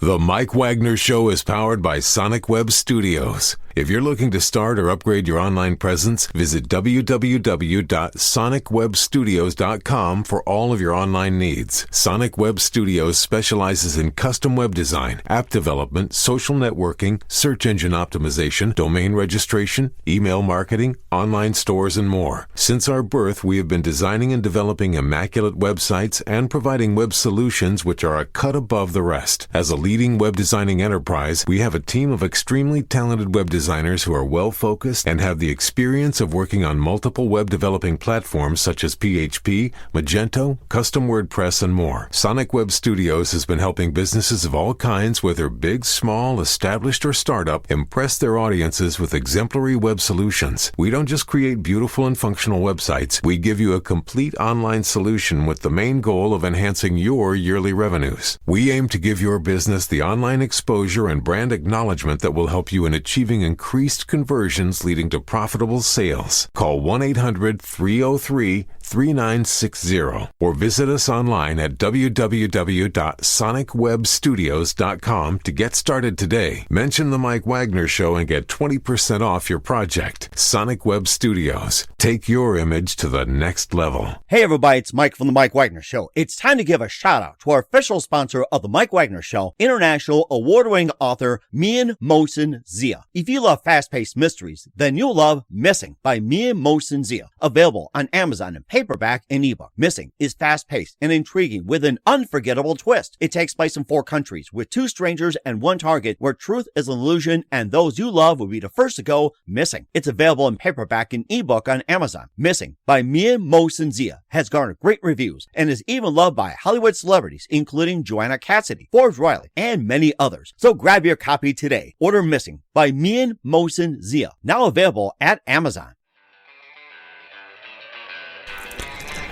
The Mike Wagner Show is powered by Sonic Web Studios. If you're looking to start or upgrade your online presence, visit www.sonicwebstudios.com for all of your online needs. Sonic Web Studios specializes in custom web design, app development, social networking, search engine optimization, domain registration, email marketing, online stores, and more. Since our birth, we have been designing and developing immaculate websites and providing web solutions which are a cut above the rest. As a leading web designing enterprise, we have a team of extremely talented web designers who are well-focused and have the experience of working on multiple web developing platforms such as PHP, Magento, custom WordPress, and more. Sonic Web Studios has been helping businesses of all kinds, whether big, small, established, or startup, impress their audiences with exemplary web solutions. We don't just create beautiful and functional websites. We give you a complete online solution with the main goal of enhancing your yearly revenues. We aim to give your business the online exposure and brand acknowledgement that will help you in achieving increased conversions leading to profitable sales. Call 1-800-303-3960 or visit us online at www.sonicwebstudios.com to get started today. Mention The Mike Wagner Show and get 20% off your project. Sonic Web Studios. Take your image to the next level. Hey everybody, it's Mike from The Mike Wagner Show. It's time to give a shout out to our official sponsor of The Mike Wagner Show, international award-winning author Mian Mohsen Zia. If you love fast-paced mysteries, then you'll love Missing by Mian Mohsen Zia. Available on Amazon in paperback and ebook. Missing is fast-paced and intriguing with an unforgettable twist. It takes place in 4 countries with 2 strangers and 1 target where truth is an illusion and those you love will be the first to go missing. It's available in paperback and ebook on Amazon. Missing by Mian Mohsen Zia has garnered great reviews and is even loved by Hollywood celebrities including Joanna Cassidy, Forbes Riley, and many others. So grab your copy today. Order Missing by Mian Mohsen Zia, now available at Amazon.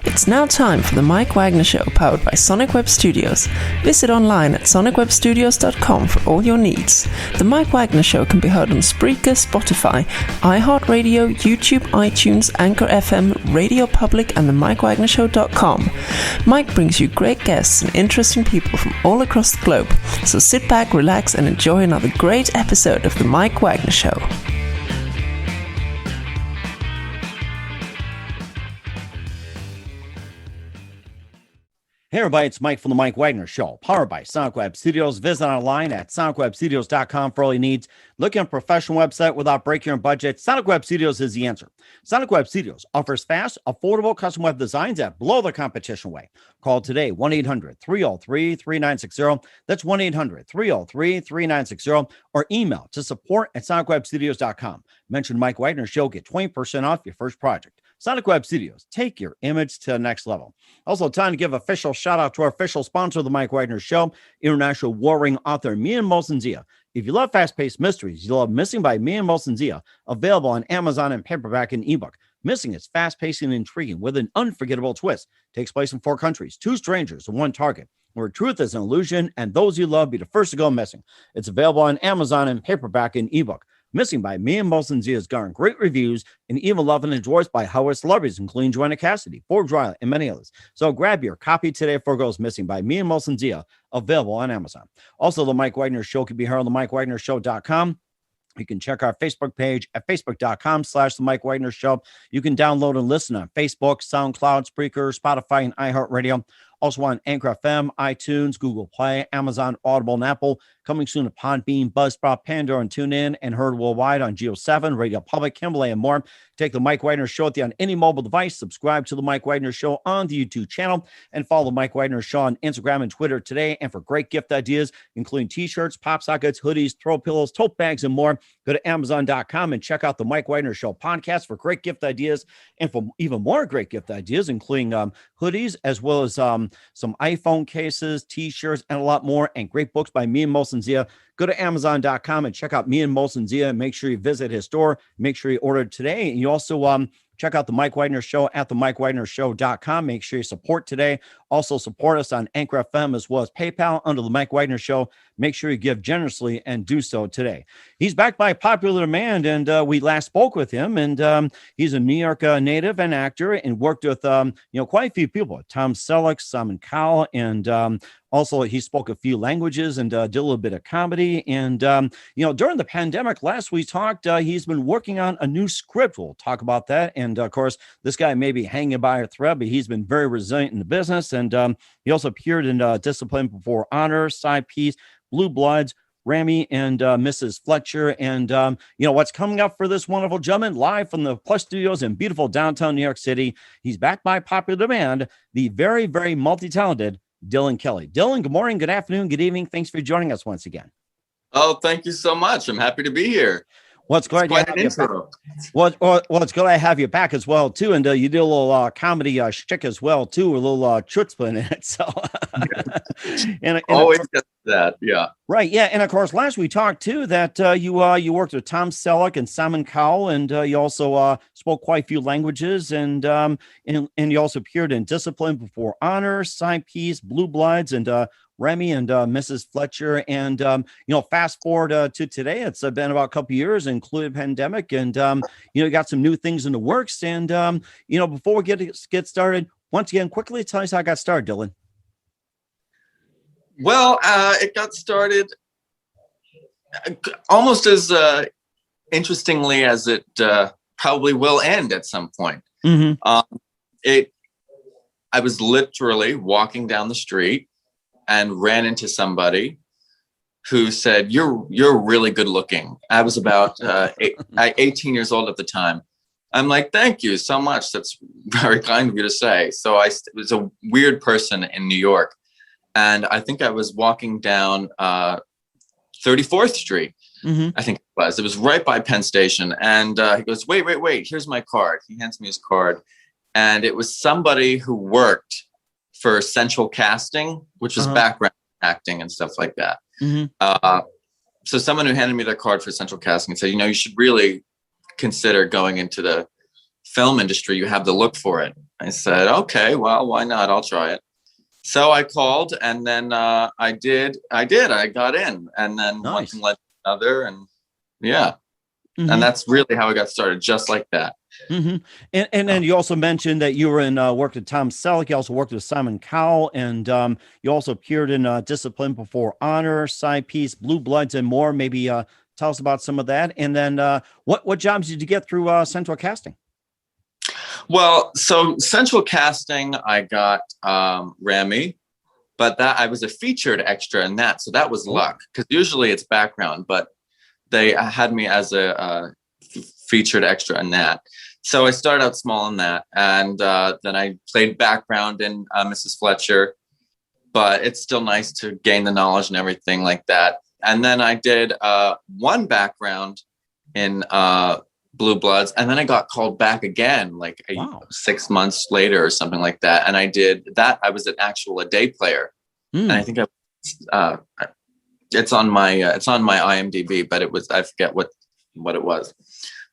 It's now time for the Mike Wagner Show, powered by Sonic Web Studios. Visit online at sonicwebstudios.com for all your needs. The Mike Wagner Show can be heard on Spreaker, Spotify, iHeartradio, YouTube, iTunes, Anchor FM, Radio Public, and themikewagnershow.com. Mike brings you great guests and interesting people from all across the globe. So sit back, relax, and enjoy another great episode of the Mike Wagner Show. Hey everybody, it's Mike from The Mike Wagner Show, powered by Sonic Web Studios. Visit online at sonicwebstudios.com for all your needs. Looking at a professional website without breaking your budget? Sonic Web Studios is the answer. Sonic Web Studios offers fast, affordable custom web designs that blow the competition away. Call today, 1-800-303-3960. That's 1-800-303-3960. Or email to support@sonicwebstudios.com. Mention Mike Wagner Show, get 20% off your first project. Sonic Web Studios, take your image to the next level. Also, time to give official shout out to our official sponsor of the Mike Wagner Show, international warring author Mian Mohsen Zia. If you love fast-paced mysteries, you'll love Missing by Mian Mohsen Zia, available on Amazon in paperback and ebook. Missing is fast-paced and intriguing with an unforgettable twist. Takes place in 4 countries, 2 strangers, and 1 target, where truth is an illusion and those you love be the first to go missing. It's available on Amazon in paperback and ebook. Missing by Mian Mohsen Zia has garnered great reviews and even loved and enjoyed by Hollywood celebrities, including Joanna Cassidy, Forbes Riley, and many others. So grab your copy today before it goes missing by Mian Mohsen Zia, available on Amazon. Also, the Mike Wagner Show can be heard on themikewagnershow.com. You can check our Facebook page at facebook.com/The Mike Wagner Show. You can download and listen on Facebook, SoundCloud, Spreaker, Spotify, and iHeartradio. Also on Anchor FM, iTunes, Google Play, Amazon, Audible, and Apple. Coming soon to Podbean, Buzzsprout, Pandora, and TuneIn, and heard worldwide on Geo 7, Radio Public, Kimberley, and more. Take the Mike Wagner Show with you on any mobile device. Subscribe to the Mike Wagner Show on the YouTube channel, and follow the Mike Wagner Show on Instagram and Twitter today. And for great gift ideas, including t-shirts, pop sockets, hoodies, throw pillows, tote bags, and more, go to Amazon.com and check out the Mike Wagner Show podcast for great gift ideas. And for even more great gift ideas, including hoodies, as well as some iPhone cases, t-shirts, and a lot more, and great books by Mian Mohsen Zia. Go to Amazon.com and check out Mian Mohsen Zia, and make sure you visit his store. Make sure you order today. And you also check out the Mike Wagner Show at themikewagnershow.com. Make sure you support today Also support us on Anchor FM as well as PayPal under the Mike Wagner Show. Make sure you give generously and do so today. He's backed by popular demand, and we last spoke with him. And he's a New York native and actor, and worked with quite a few people: Tom Selleck, Simon Cowell, and also he spoke a few languages and did a little bit of comedy. And during the pandemic, last we talked, he's been working on a new script. We'll talk about that. And of course, this guy may be hanging by a thread, but he's been very resilient in the business. And he also appeared in Discipline Before Honor, Sidepiece, Blue Bloods, Rami, and Mrs. Fletcher. And what's coming up for this wonderful gentleman, live from the Plush Studios in beautiful downtown New York City. He's backed by popular demand, the very, very multi-talented Dylan Kelley. Dylan, good morning, good afternoon, good evening. Thanks for joining us once again. Oh, thank you so much. I'm happy to be here. Well, it's great to have you back. Well, it's good to have you back as well, too. And you did a little comedy shtick as well, too, a little chutzpah in it. So, and always get that, yeah. Right, yeah. And of course, last we talked, too, that you worked with Tom Selleck and Simon Cowell, and you also spoke quite a few languages, and you also appeared in Discipline Before Honor, Sidepiece, Blue Bloods, and Remy and Mrs. Fletcher. And, fast forward to today, it's been about a couple years, including pandemic. And, you got some new things in the works. And, before we get started, once again, quickly tell us how it got started, Dylan. Well, it got started almost as interestingly as it probably will end at some point. Mm-hmm. I was literally walking down the street and ran into somebody who said, you're really good looking. I was about 18 years old at the time. I'm like, thank you so much. That's very kind of you to say. So it was a weird person in New York. And I think I was walking down 34th Street. Mm-hmm. I think it was right by Penn Station. And he goes, wait, here's my card. He hands me his card. And it was somebody who worked for Central Casting, which is background acting and stuff like that. Mm-hmm. So someone who handed me their card for Central Casting and said, you should really consider going into the film industry. You have the look for it. I said, okay, well, why not? I'll try it. So I called, and then I did. I got in, and then one thing led to another, and yeah. Mm-hmm. And that's really how it got started, just like that. Mm-hmm. And then you also mentioned that you were in worked with Tom Selleck. You also worked with Simon Cowell, and you also appeared in Discipline Before Honor, Sidepiece, Blue Bloods, and more. Maybe tell us about some of that. And then what jobs did you get through Central Casting? Well, so Central Casting, I got Rami, but that I was a featured extra in that, so that was luck, because usually it's background, but they had me as a featured extra in that. So I started out small in that, and then I played background in Mrs. Fletcher, but it's still nice to gain the knowledge and everything like that. And then I did one background in Blue Bloods, and then I got called back again, 6 months later or something like that. And I did that. I was a day player, and I think it's on my IMDb, but I forget what it was,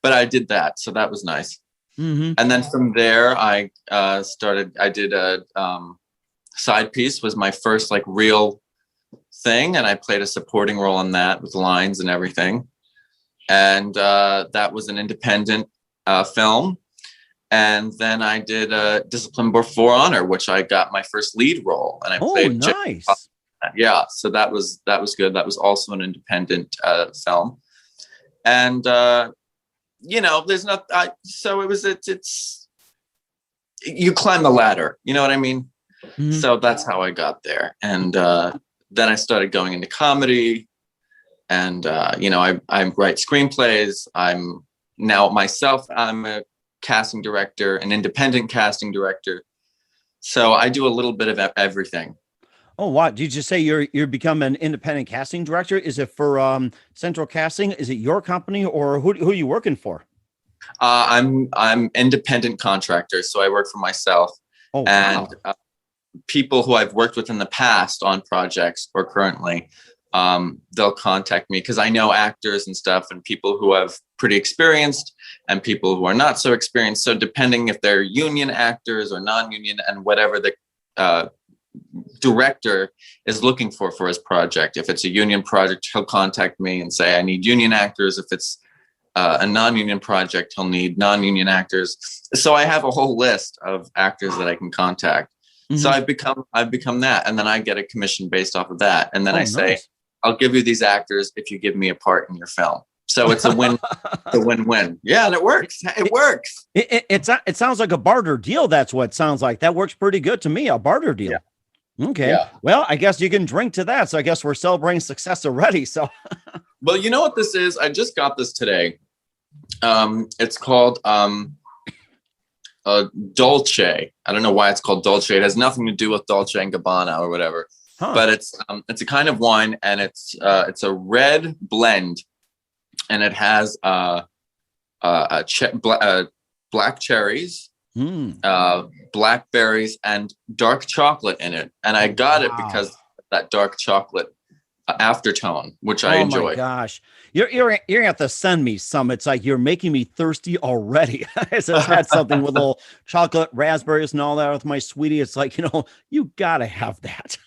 but I did that, so that was nice. Mm-hmm. And then from there, I did a Sidepiece was my first real thing, and I played a supporting role in that with lines and everything. And that was an independent film. And then I did Discipline Before Honor, which I got my first lead role, and I played. Nice. Yeah, so that was good. That was also an independent film, and there's not. So it's you climb the ladder. You know what I mean? Mm-hmm. So that's how I got there, and then I started going into comedy. And, I write screenplays. I'm now myself, I'm a casting director, an independent casting director. So I do a little bit of everything. Oh, wow. Did you just say you're become an independent casting director? Is it for Central Casting? Is it your company, or who are you working for? I'm independent contractor. So I work for myself. Oh, and wow. People who I've worked with in the past on projects or currently, they'll contact me because I know actors and stuff, and people who have pretty experienced and people who are not so experienced. So depending if they're union actors or non-union and whatever the director is looking for his project. If it's a union project, he'll contact me and say, I need union actors. If it's a non-union project, he'll need non-union actors. So I have a whole list of actors that I can contact. So I've become that. And then I get a commission based off of that. And then I say, I'll give you these actors if you give me a part in your film. So it's a win-win. Yeah, and it works. It works. It sounds like a barter deal. That's what it sounds like. That works pretty good to me. A barter deal. Yeah. Okay. Yeah. Well, I guess you can drink to that. So I guess we're celebrating success already. So. Well, you know what this is? I just got this today. It's called Dolce. I don't know why it's called Dolce. It has nothing to do with Dolce and Gabbana or whatever. But it's a kind of wine, and it's a red blend, and it has black cherries, blackberries, and dark chocolate in it. And I got it because of that dark chocolate aftertone, which I enjoy. Oh my gosh, you're gonna have to send me some. It's like you're making me thirsty already. I just had something with little chocolate, raspberries, and all that with my sweetie. It's like, you gotta have that.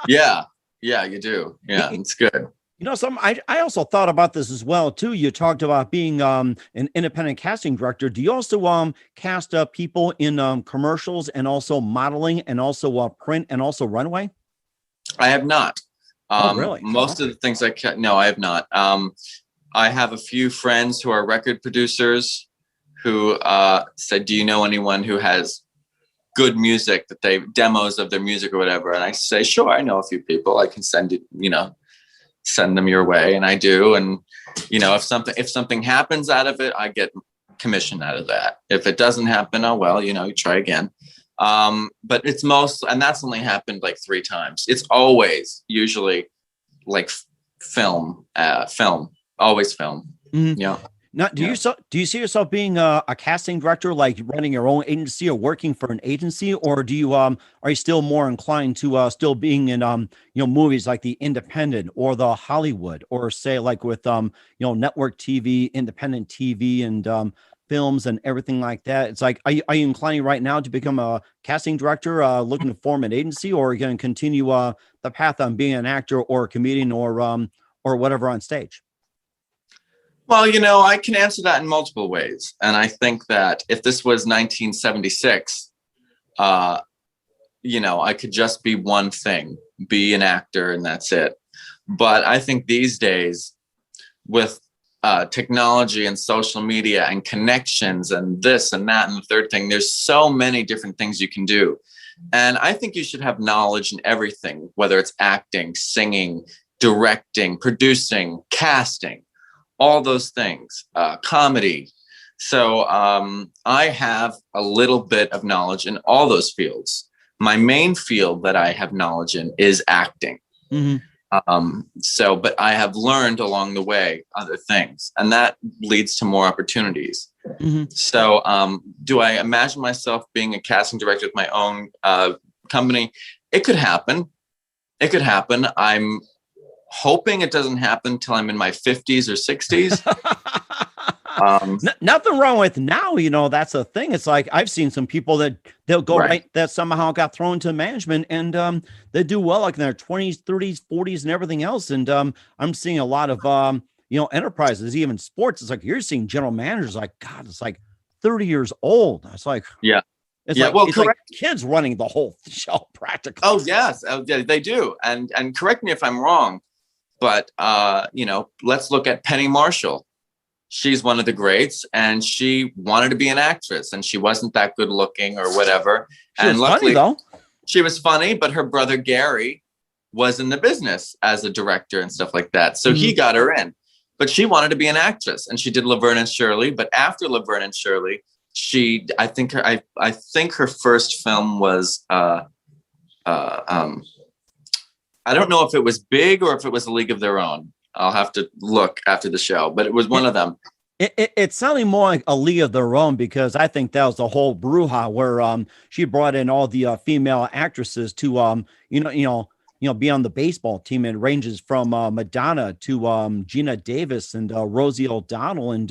Yeah, you do. Yeah, it's good. I also thought about this as well too. You talked about being an independent casting director. Do you also cast people in commercials and also modeling and also print and also runway? I have not. Really? Most of the things no, I have not. I have a few friends who are record producers who said, do you know anyone who has good music that demos of their music or whatever? And I say, sure, I know a few people. I can send them your way. And I do. And, if something happens out of it, I get commission out of that. If it doesn't happen, oh, well, you try again. But it's and that's only happened like 3 times. It's always usually like film, always film. Mm-hmm. Yeah. Now, do you see yourself being a casting director, like running your own agency or working for an agency, or do you are you still more inclined to still being in movies like the Independent or the Hollywood, or say like with network TV, independent TV, and films and everything like that? It's like, are you inclining right now to become a casting director, looking to form an agency, or are you going to continue the path on being an actor or a comedian or whatever on stage? Well, I can answer that in multiple ways. And I think that if this was 1976, I could just be one thing, be an actor, and that's it. But I think these days, with technology and social media and connections and this and that and the third thing, there's so many different things you can do. And I think you should have knowledge in everything, whether it's acting, singing, directing, producing, casting, all those things, comedy. So I have a little bit of knowledge in all those fields. My main field that I have knowledge in is acting. Mm-hmm. But I have learned along the way other things, and that leads to more opportunities. Mm-hmm. So do I imagine myself being a casting director with my own company? It could happen. I'm hoping it doesn't happen till I'm in my 50s or 60s. Nothing wrong with now, that's a thing. It's like I've seen some people that they'll go right that somehow got thrown into management, and they do well like in their 20s, 30s, 40s, and everything else. And I'm seeing a lot of enterprises, even sports. It's like you're seeing general managers like, God, it's like 30 years old. It's like, yeah. It's like kids running the whole show practically. Oh yes, yeah, they do. And correct me if I'm wrong, but let's look at Penny Marshall. She's one of the greats, and she wanted to be an actress, and she wasn't that good looking or whatever. And luckily, she was funny, but her brother Gary was in the business as a director and stuff like that. So he got her in, but she wanted to be an actress, and she did Laverne and Shirley. But after Laverne and Shirley, I think her first film was I don't know if it was Big or if it was A League of Their Own. I'll have to look after the show, but it was one of them. It's sounding more like A League of Their Own, because I think that was the whole brouhaha where she brought in all the female actresses to be on the baseball team. It ranges from Madonna to Gina Davis and Rosie O'Donnell, and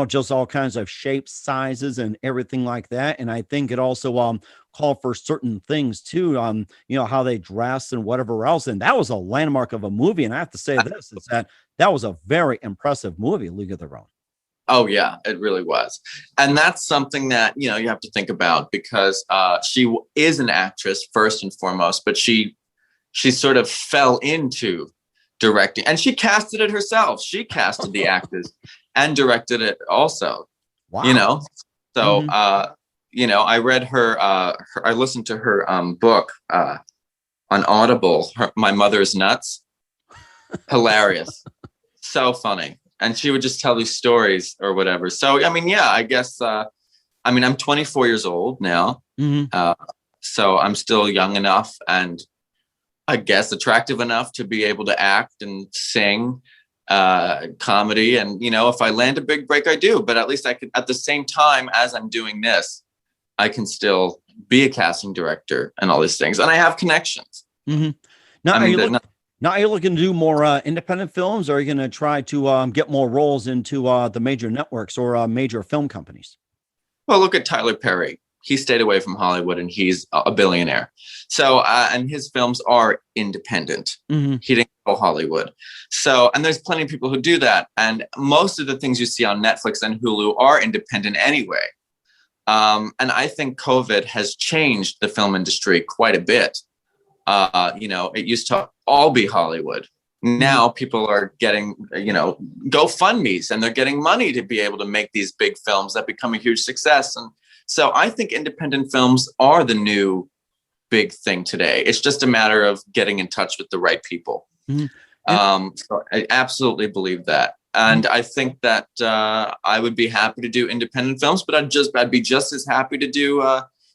just all kinds of shapes, sizes, and everything like that. And I think it also call for certain things too, how they dress and whatever else. And that was a landmark of a movie. And I have to say this, is that was a very impressive movie, League of Their Own. Oh yeah, it really was. And that's something that, you have to think about, because she is an actress first and foremost, but she sort of fell into directing, and she casted it herself. She casted the actors and directed it also. Wow. So, I read I listened to her book on Audible, My Mother's Nuts. Hilarious. So funny. And she would just tell these stories or whatever. So, I guess, I'm 24 years old now. So I'm still young enough and I guess attractive enough to be able to act and sing comedy. And, if I land a big break, I do. But at least I could, at the same time as I'm doing this, I can still be a casting director and all these things. And I have connections. Now, are you looking to do more independent films, or are you going to try to get more roles into the major networks or major film companies? Well, look at Tyler Perry. He stayed away from Hollywood and he's a billionaire. So, and his films are independent. He didn't go Hollywood. So, and there's plenty of people who do that. And most of the things you see on Netflix and Hulu are independent anyway. And I think COVID has changed the film industry quite a bit. It used to all be Hollywood. Now people are getting, GoFundMes, and they're getting money to be able to make these big films that become a huge success. And so I think independent films are the new big thing today. It's just a matter of getting in touch with the right people. So I absolutely believe that. And I think that I would be happy to do independent films, but I'd be just as happy to do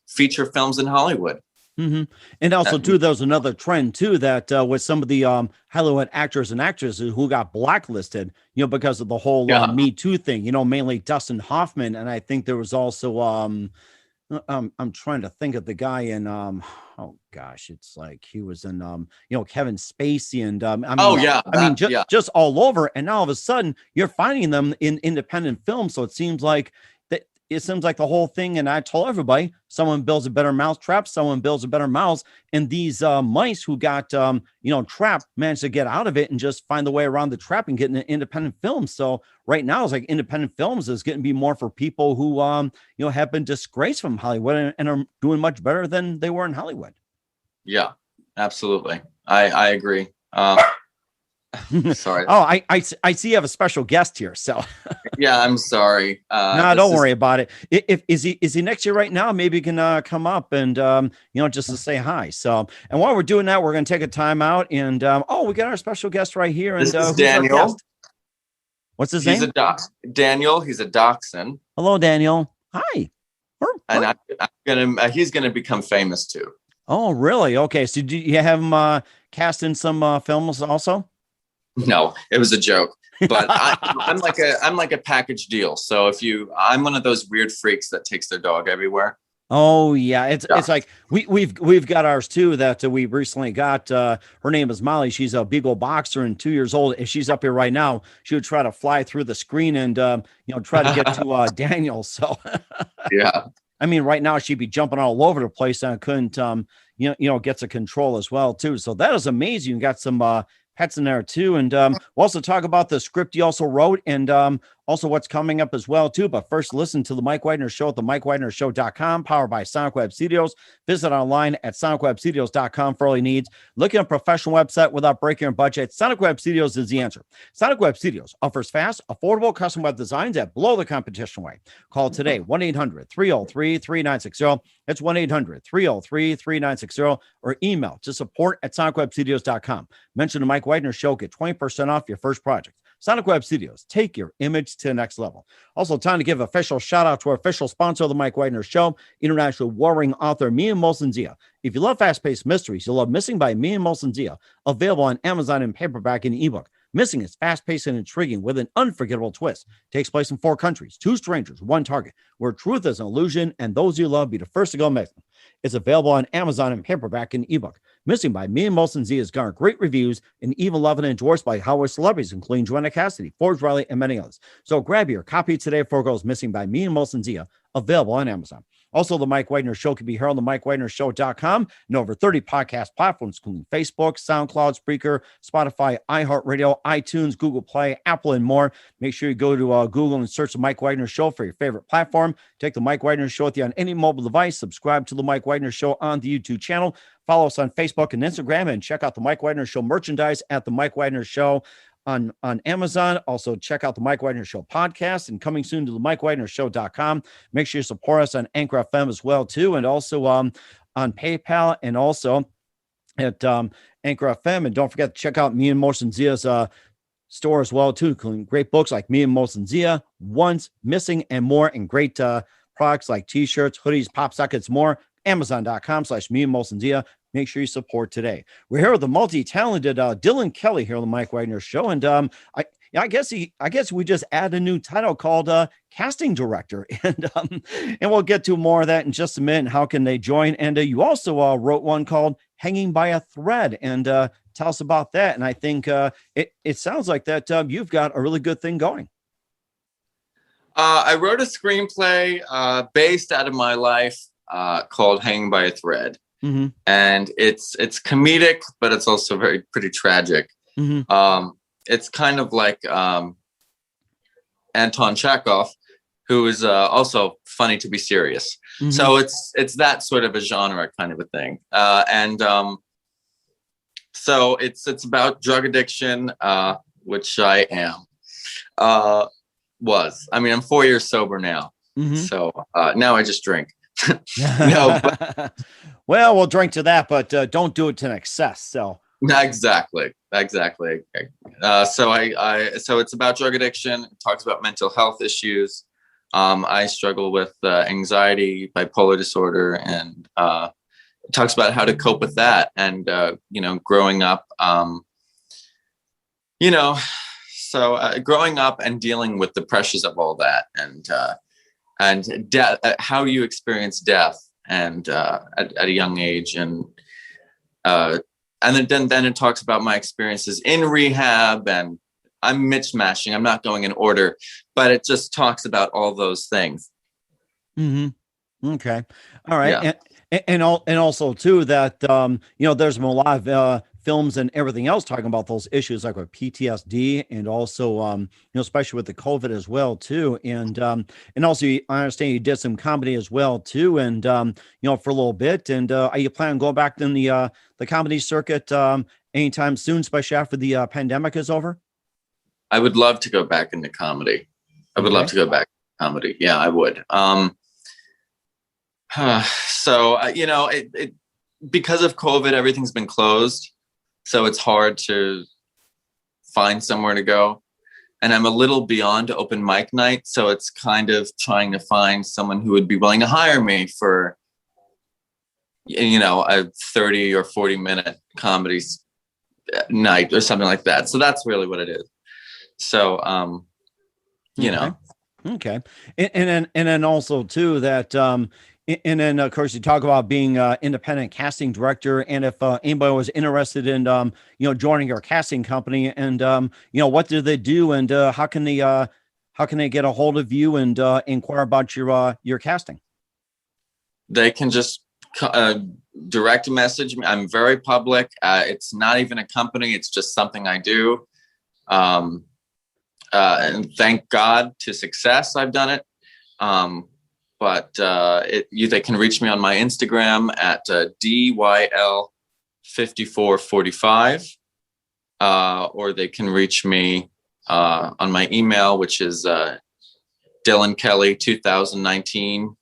feature films in Hollywood. And also, too, there's another trend, too, that with some of the Hollywood actors and actresses who got blacklisted, because of the whole Me Too thing, mainly Dustin Hoffman. And I think there was also, I'm trying to think of the guy in, it's like he was in, Kevin Spacey and, just all over. And now all of a sudden you're finding them in independent films. So it seems like the whole thing, and I told everybody, someone builds a better mousetrap, someone builds a better mouse, and these mice who got trapped managed to get out of it and just find the way around the trap and get an independent film. So right now it's like independent films is getting to be more for people who have been disgraced from Hollywood and are doing much better than they were in Hollywood. Yeah, absolutely. I agree. Sorry. Oh, I see you have a special guest here. So yeah, I'm sorry. No, don't worry about it. Is he next year right now? Maybe you can come up and just to say hi. So, and while we're doing that, we're going to take a time out and we got our special guest right here. And this is Daniel. What's his name? Daniel. He's a dachshund. Hello, Daniel. Hi. And he's gonna become famous too. Oh, really? Okay. So do you have him cast in some films also? No, it was a joke, but I'm like a package deal. So I'm one of those weird freaks that takes their dog everywhere. Oh yeah. It's like we've got ours too that we recently got. Her name is Molly. She's a Beagle boxer and 2 years old. If she's up here right now, she would try to fly through the screen and, try to get to Daniel. So yeah. I mean, right now she'd be jumping all over the place and couldn't, get to control as well too. So that is amazing. You got some, pets in there too. And we'll also talk about the script you also wrote and also what's coming up as well too. But first, listen to the Mike Wagner Show at themikewagnershow.com, powered by Sonic Web Studios. Visit online at sonicwebstudios.com for all your needs. Looking at a professional website without breaking your budget, Sonic Web Studios is the answer. Sonic Web Studios offers fast, affordable custom web designs that blow the competition away. Call today, 1-800-303-3960. That's 1-800-303-3960, or email to support@sonicwebstudios.com. Mention the Mike Wagner Show, get 20% off your first project. Sonic Web Studios, take your image to the next level. Also, time to give official shout out to our official sponsor of the Mike Wagner Show, international warring author Mia Molson-Zia. If you love fast-paced mysteries, you'll love Missing by Mia Molson-Zia, available on Amazon in paperback and ebook. Missing is fast-paced and intriguing with an unforgettable twist. Takes place in 4 countries, 2 strangers, 1 target, where truth is an illusion and those you love be the first to go missing. It's available on Amazon in paperback and ebook. Missing by Me and Molson Z has garnered great reviews and even loved and endorsed by Hollywood celebrities, including Joanna Cassidy, Forbes Riley, and many others. So grab your copy today before it goes missing by Me and Molson Z, available on Amazon. Also, The Mike Wagner Show can be heard on themikewagnershow.com and over 30 podcast platforms, including Facebook, SoundCloud, Spreaker, Spotify, iHeartRadio, iTunes, Google Play, Apple, and more. Make sure you go to Google and search The Mike Wagner Show for your favorite platform. Take The Mike Wagner Show with you on any mobile device. Subscribe to The Mike Wagner Show on the YouTube channel. Follow us on Facebook and Instagram, and check out The Mike Wagner Show merchandise at The Mike Wagner Show on Amazon. Also, check out the Mike Wagner Show podcast, and coming soon to the mikewagnershow.com. Make sure you support us on Anchor FM as well, too, and also on PayPal, and also at Anchor FM. And don't forget to check out me and Molson Zia's store as well, too, including great books like Me and Molson Zia, Once, Missing, and more, and great products like t-shirts, hoodies, pop sockets, more. Amazon.com/me and Molson Zia. Make sure you support today. We're here with the multi-talented Dylan Kelley here on the Mike Wagner Show, and I guess we just add a new title called casting director, and we'll get to more of that in just a minute. How can they join? And you also wrote one called "Hanging by a Thread," and tell us about that. And I think it sounds like that you've got a really good thing going. I wrote a screenplay based out of my life called "Hanging by a Thread." Mm-hmm. And it's comedic, but it's also pretty tragic. Mm-hmm. It's kind of like Anton Chekhov, who is also funny to be serious. Mm-hmm. So it's that sort of a genre kind of a thing. So it's about drug addiction, which I am. I'm 4 years sober now. Mm-hmm. So now I just drink. No, but, well, we'll drink to that, but don't do it to an excess. So exactly. So it's about drug addiction. It talks about mental health issues. I struggle with anxiety, bipolar disorder, and it talks about how to cope with that. And growing up, growing up and dealing with the pressures of all that, and death, how you experience death, and at a young age, and then it talks about my experiences in rehab, and I'm mishmashing. I'm not going in order, but it just talks about all those things. Mm-hmm. Okay, all right, yeah. and also too that there's a lot of films and everything else talking about those issues like with PTSD, and also especially with the COVID as well too, and also I understand you did some comedy as well too, and for a little bit, and are you planning on going back in the comedy circuit anytime soon, especially after the pandemic is over? I would love to go back into comedy. I would love to go back to comedy. Yeah, I would. Because of COVID, everything's been closed. So it's hard to find somewhere to go. And I'm a little beyond open mic night. So it's kind of trying to find someone who would be willing to hire me for, a 30 or 40 minute comedy night or something like that. So that's really what it is. So, Okay. And then also too that, and then, of course, you talk about being independent casting director, and if anybody was interested in, joining your casting company, and what do they do, and how can they get a hold of you and inquire about your casting? They can just direct message me. I'm very public. It's not even a company; it's just something I do. And thank God to success, I've done it. But they can reach me on my Instagram at DYL5445, or they can reach me on my email, which is dylankelley2019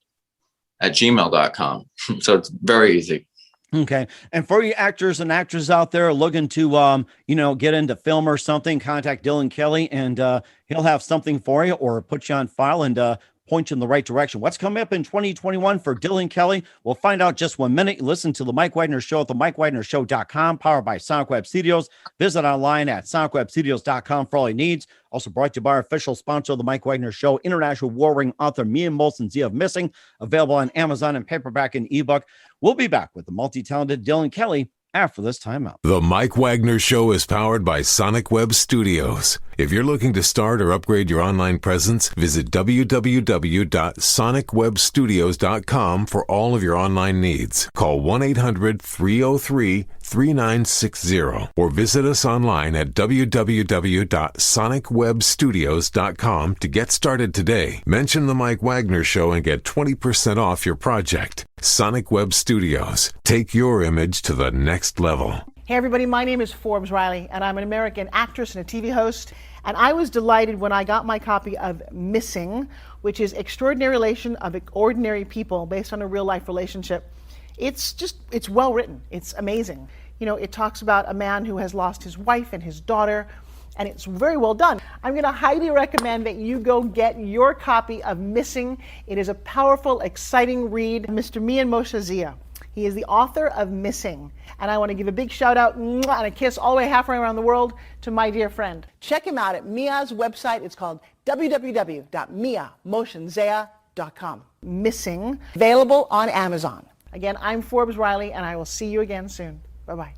@gmail.com. So it's very easy. Okay. And for you actors and actresses out there looking to, get into film or something, contact Dylan Kelley, and he'll have something for you, or put you on file and point you in the right direction. What's coming up in 2021 for Dylan Kelley? We'll find out just 1 minute. Listen to The Mike Wagner Show at themikewagnershow.com, powered by Sonic Web Studios. Visit online at sonicwebstudios.com for all your needs. Also brought to you by our official sponsor of The Mike Wagner Show, international war ring author Me and Molson Z of Missing, available on Amazon and paperback and ebook. We'll be back with the multi-talented Dylan Kelley after this timeout. The Mike Wagner Show is powered by Sonic Web Studios. If you're looking to start or upgrade your online presence, visit www.sonicwebstudios.com for all of your online needs. Call 1-800-303-3960 or visit us online at www.sonicwebstudios.com to get started today. Mention The Mike Wagner Show and get 20% off your project. Sonic Web Studios. Take your image to the next level. Hey everybody, my name is Forbes Riley, and I'm an American actress and a TV host. And I was delighted when I got my copy of Missing, which is Extraordinary Relation of Ordinary People based on a real life relationship. It's well written. It's amazing. You know, it talks about a man who has lost his wife and his daughter, and it's very well done. I'm going to highly recommend that you go get your copy of Missing. It is a powerful, exciting read. Mr. Mian Moshe Zia. He is the author of Missing. And I want to give a big shout out and a kiss all the way halfway around the world to my dear friend. Check him out at Mia's website. It's called www.miamotionzea.com. Missing, available on Amazon. Again, I'm Forbes Riley, and I will see you again soon. Bye-bye.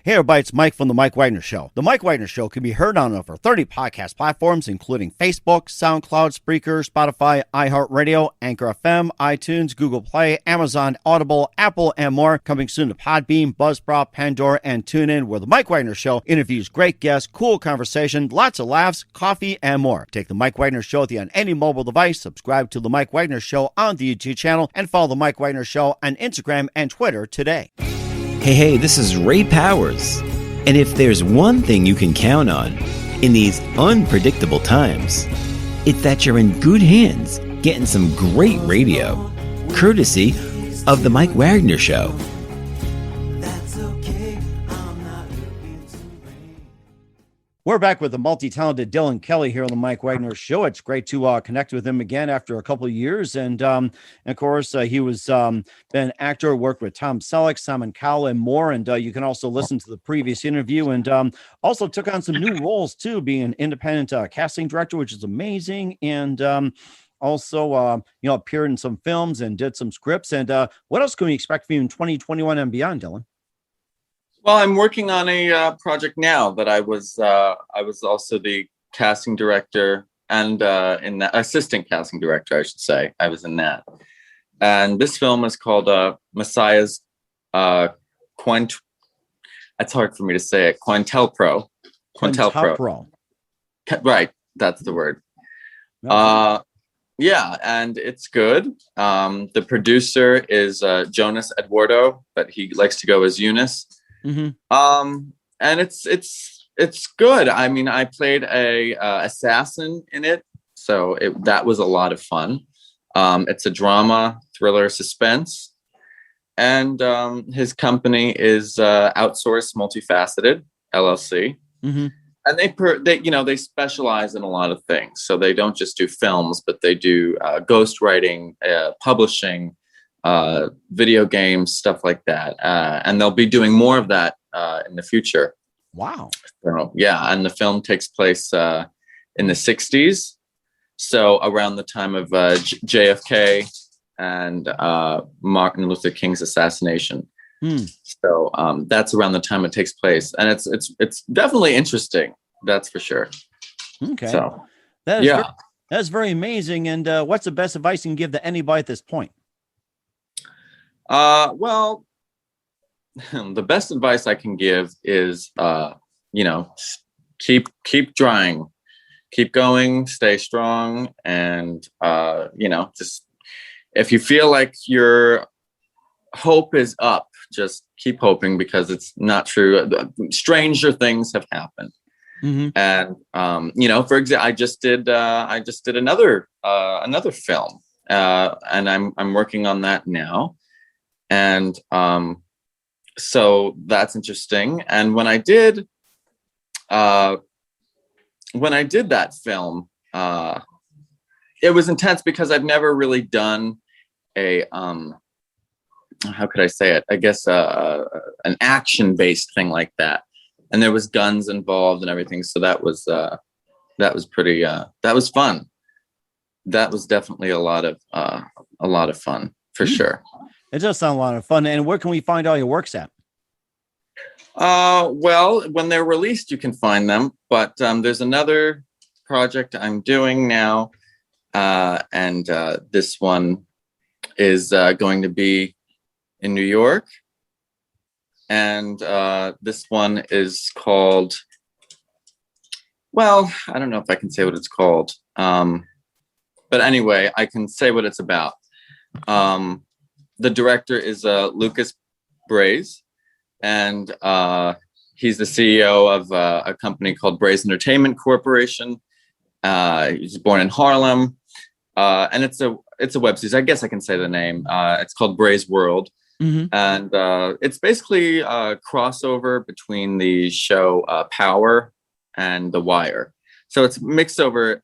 Hey everybody, it's Mike from The Mike Wagner Show. The Mike Wagner Show can be heard on over 30 podcast platforms, including Facebook, SoundCloud, Spreaker, Spotify, iHeartradio, Anchor FM, iTunes, Google Play, Amazon, Audible, Apple, and more. Coming soon to Podbean, Buzzsprout, Pandora, and TuneIn, where The Mike Wagner Show interviews great guests, cool conversation, lots of laughs, coffee, and more. Take The Mike Wagner Show with you on any mobile device. Subscribe to The Mike Wagner Show on the YouTube channel, and follow The Mike Wagner Show on Instagram and Twitter today. Hey, this is Ray Powers. And if there's one thing you can count on in these unpredictable times, it's that you're in good hands getting some great radio, courtesy of The Mike Wagner Show. We're back with the multi-talented Dylan Kelley here on the Mike Wagner Show. It's great to connect with him again after a couple of years. And of course, he was been an actor, worked with Tom Selleck, Simon Cowell, and more. And you can also listen to the previous interview, and also took on some new roles too, being an independent casting director, which is amazing. And also, appeared in some films and did some scripts. And what else can we expect from you in 2021 and beyond, Dylan? Well, I'm working on a project now that I was also the casting director and in the assistant casting director, I should say. I was in that. And this film is called Messiah's it's hard for me to say it. Quintelpro. Right, that's the word. Yeah, and it's good. The producer is Jonas Eduardo, but he likes to go as Eunice. Mm-hmm. And it's good. I mean, I played a assassin in it, so that was a lot of fun. It's a drama, thriller, suspense, and his company is Outsourced Multifaceted LLC, mm-hmm. and they specialize in a lot of things. So they don't just do films, but they do ghostwriting, publishing, video games, stuff like that, and they'll be doing more of that in the future. Wow. So, yeah, and the film takes place in the 60s, so around the time of JFK and Martin Luther King's assassination. So that's around the time it takes place, and it's definitely interesting, that's for sure. Okay, so that's very amazing. And what's the best advice you can give to anybody at this point? Well, the best advice I can give is, keep trying, keep going, stay strong. And, just if you feel like your hope is up, just keep hoping, because it's not true. Stranger things have happened. Mm-hmm. And, for example, I just did another film, and I'm working on that now. And so that's interesting. And when I did that film, it was intense because I've never really done a how could I say it? I guess an action-based thing like that. And there was guns involved and everything. So that was pretty that was fun. That was definitely a lot of fun for sure. It does sound a lot of fun. And where can we find all your works at? Well, when they're released, you can find them. But there's another project I'm doing now, and this one is going to be in New York. And this one is called, well, I don't know if I can say what it's called. But anyway, I can say what it's about. The director is Lucas Braze, and he's the CEO of a company called Braze Entertainment Corporation. He's born in Harlem, and it's a web series. I guess I can say the name. It's called Braze World, and it's basically a crossover between the show Power and The Wire. So it's a mix over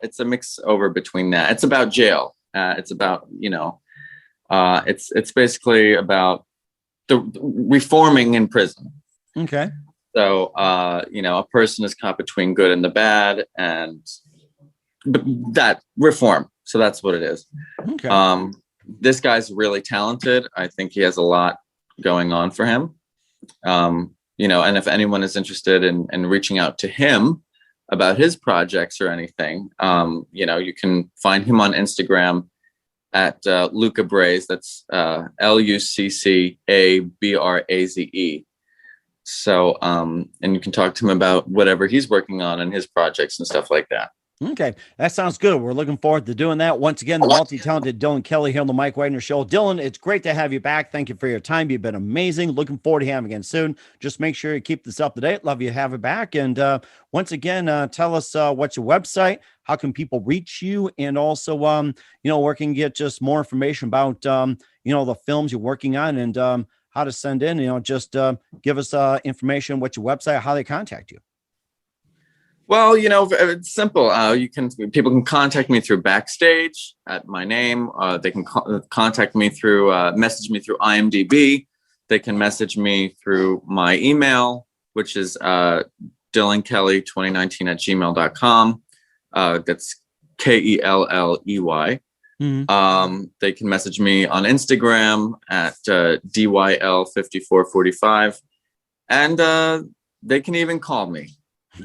between that. It's about jail. It's about, it's basically about the reforming in prison. Okay. So, a person is caught between good and the bad, and that reform. So that's what it is. Okay. This guy's really talented. I think he has a lot going on for him. And if anyone is interested in reaching out to him about his projects or anything, you can find him on Instagram at Luca Braze. That's LuccAbraze. So, and you can talk to him about whatever he's working on and his projects and stuff like that. Okay, that sounds good. We're looking forward to doing that. Once again, the multi-talented Dylan Kelley here on the Mike Wagner Show. Dylan, it's great to have you back. Thank you for your time. You've been amazing. Looking forward to having you again soon. Just make sure you keep this up to date. Love you to have it back. And once again, tell us what's your website, how can people reach you, and also, where can you get just more information about, the films you're working on, and how to send in, just give us information, what's your website, how they contact you. Well, it's simple. People can contact me through Backstage at my name. They can contact me through, message me through IMDb. They can message me through my email, which is dylankelley2019@gmail.com. That's KELLEY. They can message me on Instagram at DYL5445, and they can even call me.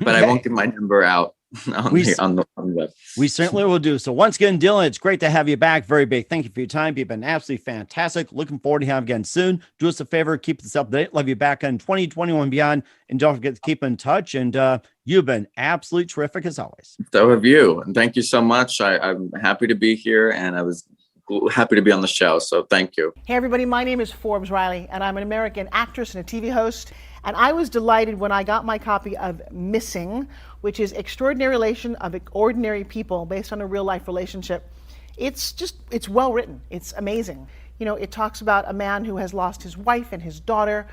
But I won't give my number out on the web. We certainly will do. So once again, Dylan, it's great to have you back. Very big thank you for your time. You've been absolutely fantastic. Looking forward to having you again soon. Do us a favor, keep this up to date. Love you back in 2021 and beyond. And don't forget to keep in touch. And you've been absolutely terrific as always. So have you. And thank you so much. I'm happy to be here, and I was happy to be on the show. So thank you. Hey, everybody. My name is Forbes Riley, and I'm an American actress and a TV host. And I was delighted when I got my copy of Missing, which is Extraordinary Relation of Ordinary People based on a real life relationship. It's well written. It's amazing. It talks about a man who has lost his wife and his daughter,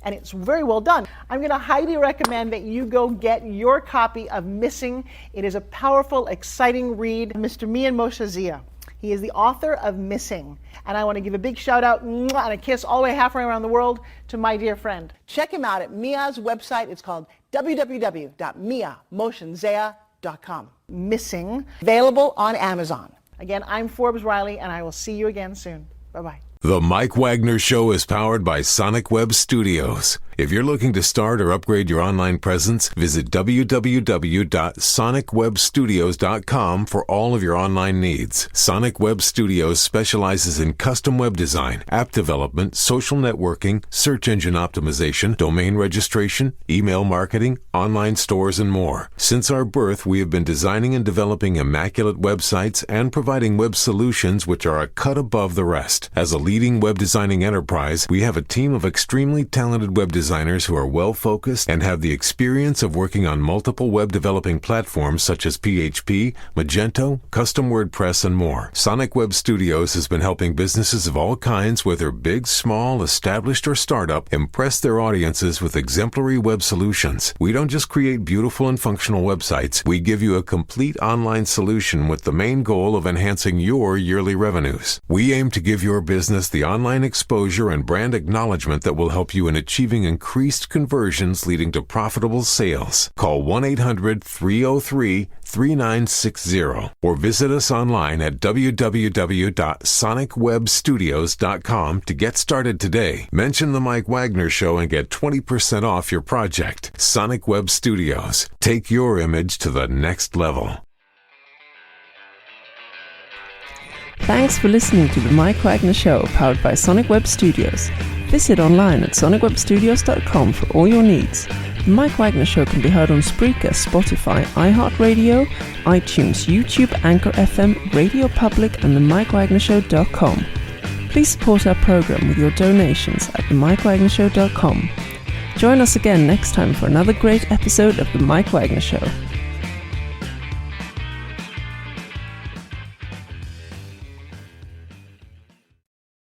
and it's very well done. I'm going to highly recommend that you go get your copy of Missing. It is a powerful, exciting read. Mr. Mian Moshe Zia. He is the author of Missing. And I want to give a big shout out and a kiss all the way halfway around the world to my dear friend. Check him out at Mia's website. It's called www.miamotionzea.com. Missing, available on Amazon. Again, I'm Forbes Riley, and I will see you again soon. Bye-bye. The Mike Wagner Show is powered by Sonic Web Studios. If you're looking to start or upgrade your online presence, visit www.sonicwebstudios.com for all of your online needs. Sonic Web Studios specializes in custom web design, app development, social networking, search engine optimization, domain registration, email marketing, online stores, and more. Since our birth, we have been designing and developing immaculate websites and providing web solutions which are a cut above the rest. As a leading web designing enterprise, we have a team of extremely talented web designers who are well-focused and have the experience of working on multiple web developing platforms such as PHP, Magento, custom WordPress, and more. Sonic Web Studios has been helping businesses of all kinds, whether big, small, established, or startup, impress their audiences with exemplary web solutions. We don't just create beautiful and functional websites. We give you a complete online solution with the main goal of enhancing your yearly revenues. We aim to give your business the online exposure and brand acknowledgement that will help you in achieving increased conversions leading to profitable sales. Call 1-800-303 888-398-3960 or visit us online at www.sonicwebstudios.com to get started today. Mention The Mike Wagner Show and get 20% off your project. Sonic Web Studios. Take your image to the next level. Thanks for listening to The Mike Wagner Show, powered by Sonic Web Studios. Visit online at sonicwebstudios.com for all your needs. The Mike Wagner Show can be heard on Spreaker, Spotify, iHeartradio, iTunes, YouTube, Anchor FM, Radio Public, and themikewagnershow.com. Please support our program with your donations at themikewagnershow.com. Join us again next time for another great episode of The Mike Wagner Show.